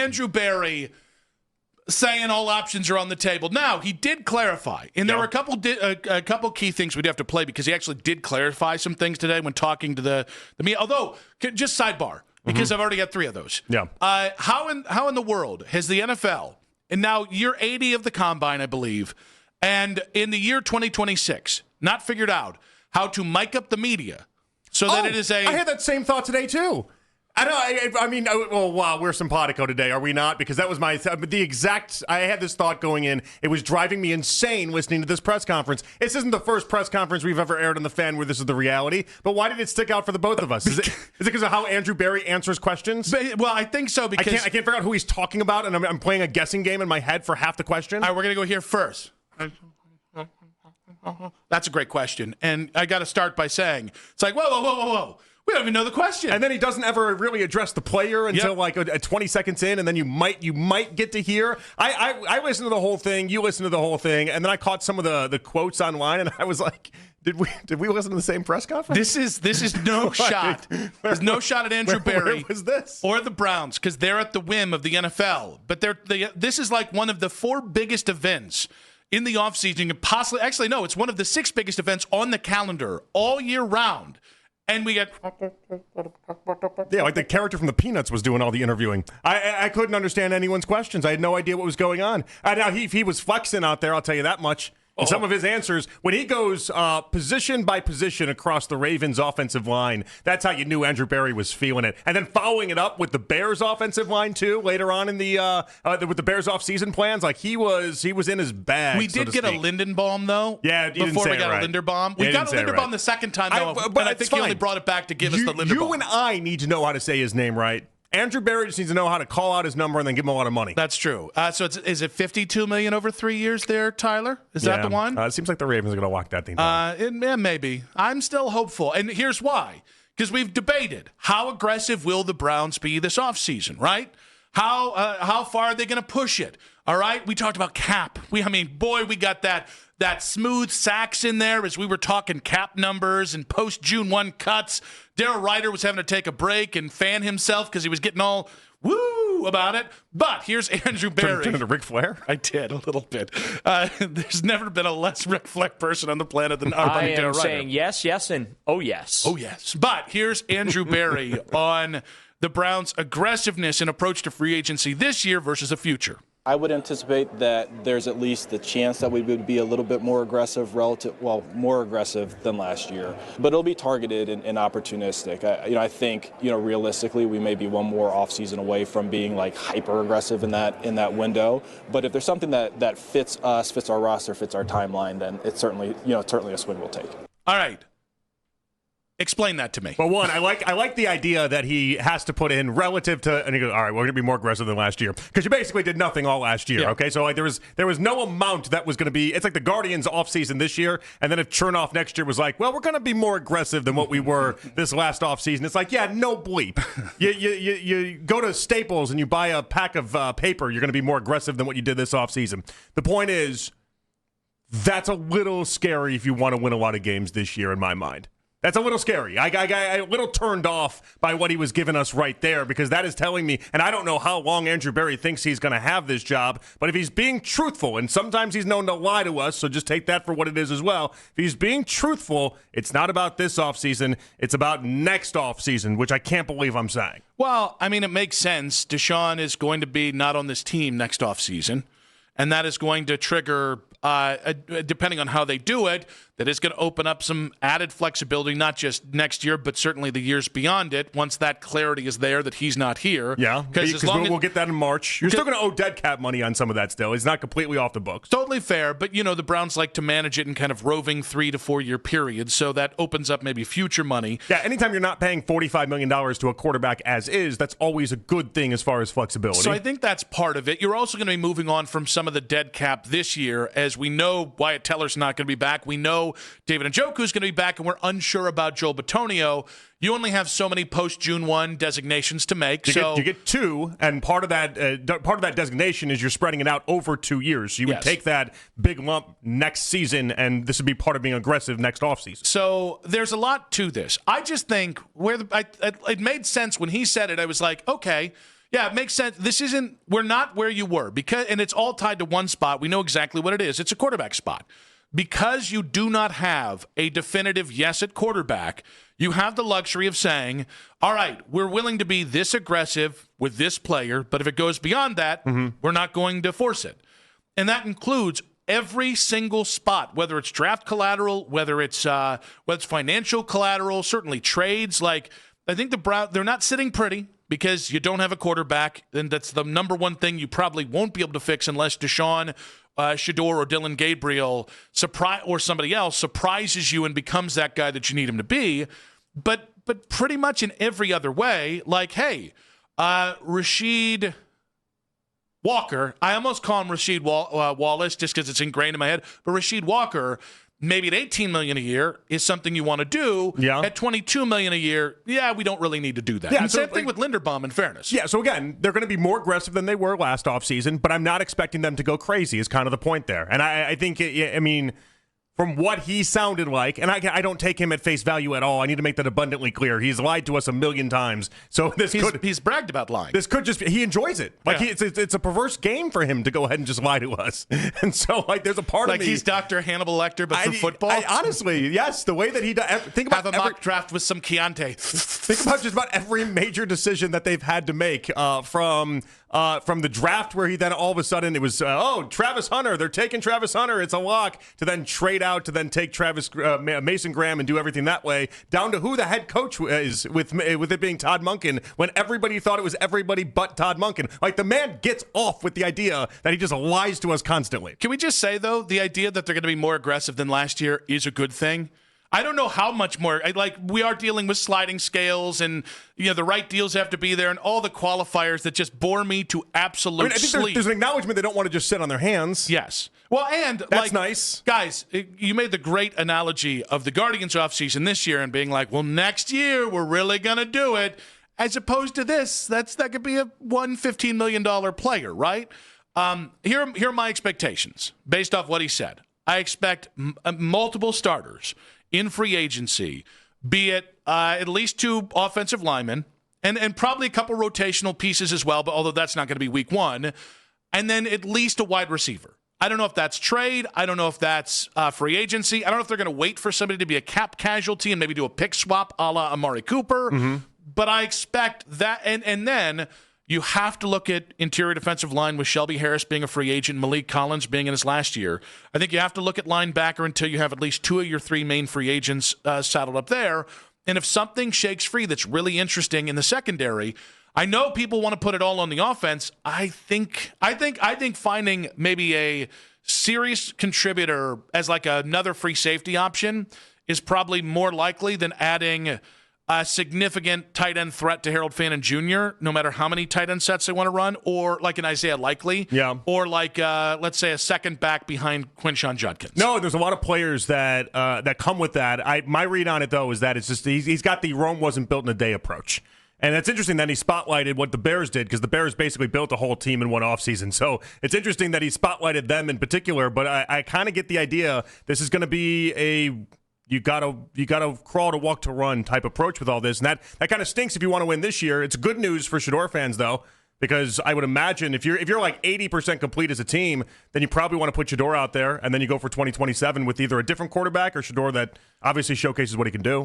Andrew Berry saying all options are on the table. Now, he did clarify, and there were a couple key things we'd have to play because he actually did clarify some things today when talking to the media. Although, just sidebar, because I've already got 3 of those. Yeah. How in the world has the NFL, and now year 80 of the Combine, I believe, and in the year 2026, not figured out how to mic up the media so that it is I had that same thought today, too. I mean, wow, we're simpatico today, are we not? Because that was I had this thought going in. It was driving me insane listening to this press conference. This isn't the first press conference we've ever aired on The Fan where this is the reality, but why did it stick out for the both of us? Is it because of how Andrew Berry answers questions? Well, I think so because I can't figure out who he's talking about, and I'm playing a guessing game in my head for half the question. All right, we're going to go here first. That's a great question, and I got to start by saying, it's like, whoa. We don't even know the question. And then he doesn't ever really address the player until like 20 seconds in, and then you might get to hear. I listened to the whole thing, you listened to the whole thing, and then I caught some of the quotes online, and I was like, did we listen to the same press conference? This is no shot. There's no shot at Andrew Berry. Where was this? Or the Browns, because they're at the whim of the NFL. But this is like one of the 4 biggest events in the offseason, and possibly, actually, no, it's one of the 6 biggest events on the calendar all year round. And we get... Yeah, like the character from the Peanuts was doing all the interviewing. I couldn't understand anyone's questions. I had no idea what was going on. Now, he was flexing out there, I'll tell you that much. And some of his answers, when he goes position by position across the Ravens' offensive line, that's how you knew Andrew Berry was feeling it. And then following it up with the Bears' offensive line, too, later on in with the Bears' offseason plans, like he was in his bag. We did get a Lindenbaum, though. Yeah, before we got a Linderbaum. We got a Linderbaum the second time, though, but I think he only brought it back to give us the Linderbaum. You and I need to know how to say his name right. Andrew Berry just needs to know how to call out his number and then give him a lot of money. That's true. So is it $52 million over 3 years there, Tyler? Is that the one? It seems like the Ravens are going to lock that thing down. Maybe. I'm still hopeful. And here's why. Because we've debated how aggressive will the Browns be this offseason, right? How far are they going to push it? All right? We talked about cap. We got that smooth sacks in there as we were talking cap numbers and post-June 1 cuts. Darryl Ryder was having to take a break and fan himself because he was getting all woo about it. But here's Andrew Berry. Turned into Ric Flair? I did, a little bit. There's never been a less Ric Flair person on the planet than our buddy Darryl Ryder. I am saying yes, and oh, yes. Oh, yes. But here's Andrew Berry on the Browns' aggressiveness and approach to free agency this year versus the future. I would anticipate that there's at least the chance that we would be a little bit more aggressive more aggressive than last year. But it'll be targeted and opportunistic. I think, realistically, we may be one more offseason away from being like hyper aggressive in that window. But if there's something that fits us, fits our roster, fits our timeline, then it's certainly a swing we'll take. All right. Explain that to me. Well, one, I like the idea that he has to put in relative to, and he goes, all right, we're going to be more aggressive than last year because you basically did nothing all last year. Yeah. Okay, so like there was no amount that was going to be. It's like the Guardians offseason this year, and then if Chernoff next year was like, well, we're going to be more aggressive than what we were this last offseason. It's like, yeah, no bleep. You go to Staples and you buy a pack of paper. You're going to be more aggressive than what you did this offseason. The point is, that's a little scary if you want to win a lot of games this year, in my mind. That's a little scary. I a little turned off by what he was giving us right there because that is telling me, and I don't know how long Andrew Berry thinks he's going to have this job, but if he's being truthful, and sometimes he's known to lie to us, so just take that for what it is as well. If he's being truthful, it's not about this offseason. It's about next offseason, which I can't believe I'm saying. Well, I mean, it makes sense. Deshaun is going to be not on this team next offseason, and that is going to trigger, depending on how they do it, that is going to open up some added flexibility, not just next year, but certainly the years beyond it, once that clarity is there that he's not here. Yeah, because we'll get that in March. You're still going to owe dead cap money on some of that still. It's not completely off the books. Totally fair, but, the Browns like to manage it in kind of roving 3 to 4 year periods, so that opens up maybe future money. Yeah, anytime you're not paying $45 million to a quarterback as is, that's always a good thing as far as flexibility. So I think that's part of it. You're also going to be moving on from some of the dead cap this year, as we know Wyatt Teller's not going to be back. We know David Njoku's going to be back, and we're unsure about Joel Bitonio. You only have so many post-June 1 designations to make. You get 2, and part of that designation is you're spreading it out over 2 years. So you would take that big lump next season, and this would be part of being aggressive next offseason. So there's a lot to this. I just think it made sense when he said it. I was like, okay, Yeah, it makes sense. We're not where you were and it's all tied to one spot. We know exactly what it is. It's a quarterback spot. Because you do not have a definitive yes at quarterback, you have the luxury of saying, all right, we're willing to be this aggressive with this player, but if it goes beyond that, we're not going to force it. And that includes every single spot, whether it's draft collateral, whether it's financial collateral, certainly trades. Like, I think they're not sitting pretty because you don't have a quarterback, and that's the number one thing you probably won't be able to fix unless Deshaun Shador or Dylan Gabriel or somebody else surprises you and becomes that guy that you need him to be. But pretty much in every other way, like, hey, Rasheed Walker, I almost call him Rasheed Wallace just because it's ingrained in my head, but Rasheed Walker, maybe at $18 million a year is something you want to do. Yeah. At $22 million a year, we don't really need to do that. Yeah, And so, same thing with Linderbaum, in fairness. Yeah, so again, they're going to be more aggressive than they were last offseason, but I'm not expecting them to go crazy is kind of the point there. And I think, from what he sounded like, and I don't take him at face value at all. I need to make that abundantly clear. He's lied to us a million times. So he's bragged about lying. This could just be, he enjoys it. Like it's a perverse game for him to go ahead and just lie to us. And so there's a part of me. Like he's Dr. Hannibal Lecter, but for football? Honestly, yes. The way that he does. Think about have a mock draft with some Chianti. Think about just about every major decision that they've had to make from the draft where he then all of a sudden it was, Travis Hunter. They're taking Travis Hunter. It's a lock. To then trade out to then take Mason Graham and do everything that way, down to who the head coach is with it being Todd Monken when everybody thought it was everybody but Todd Monken. Like, the man gets off with the idea that he just lies to us constantly. Can we just say, though, the idea that they're going to be more aggressive than last year is a good thing? I don't know how much more. Like, we are dealing with sliding scales, and the right deals have to be there, and all the qualifiers that just bore me to absolute I think sleep. There's an acknowledgement they don't want to just sit on their hands. Yes. Well, and that's nice, guys. You made the great analogy of the Guardians offseason this year and being like, well, next year we're really gonna do it, as opposed to this. That could be a $15 million player, right? Here are my expectations based off what he said. I expect multiple starters in free agency, be it at least 2 offensive linemen and probably a couple rotational pieces as well, but although that's not going to be week 1, and then at least a wide receiver. I don't know if that's trade. I don't know if that's free agency. I don't know if they're going to wait for somebody to be a cap casualty and maybe do a pick swap a la Amari Cooper. Mm-hmm. But I expect that. And then you have to look at interior defensive line with Shelby Harris being a free agent, Malik Collins being in his last year. I think you have to look at linebacker until you have at least 2 of your 3 main free agents saddled up there. And if something shakes free that's really interesting in the secondary, I know people want to put it all on the offense. I think finding maybe a serious contributor as like another free safety option is probably more likely than adding a significant tight end threat to Harold Fannin Jr., no matter how many tight end sets they want to run, or like an Isaiah Likely, or like, let's say, a second back behind Quinshon Judkins. No, there's a lot of players that come with that. My read on it, though, is that it's just he's got the Rome wasn't built in a day approach. And it's interesting that he spotlighted what the Bears did, because the Bears basically built a whole team in one offseason. So it's interesting that he spotlighted them in particular, but I kind of get the idea this is going to be a you gotta crawl to walk to run type approach with all this. And that kind of stinks if you want to win this year. It's good news for Shador fans, though, because I would imagine if you're like 80% complete as a team, then you probably want to put Shador out there, and then you go for 2027 with either a different quarterback or Shador that obviously showcases what he can do.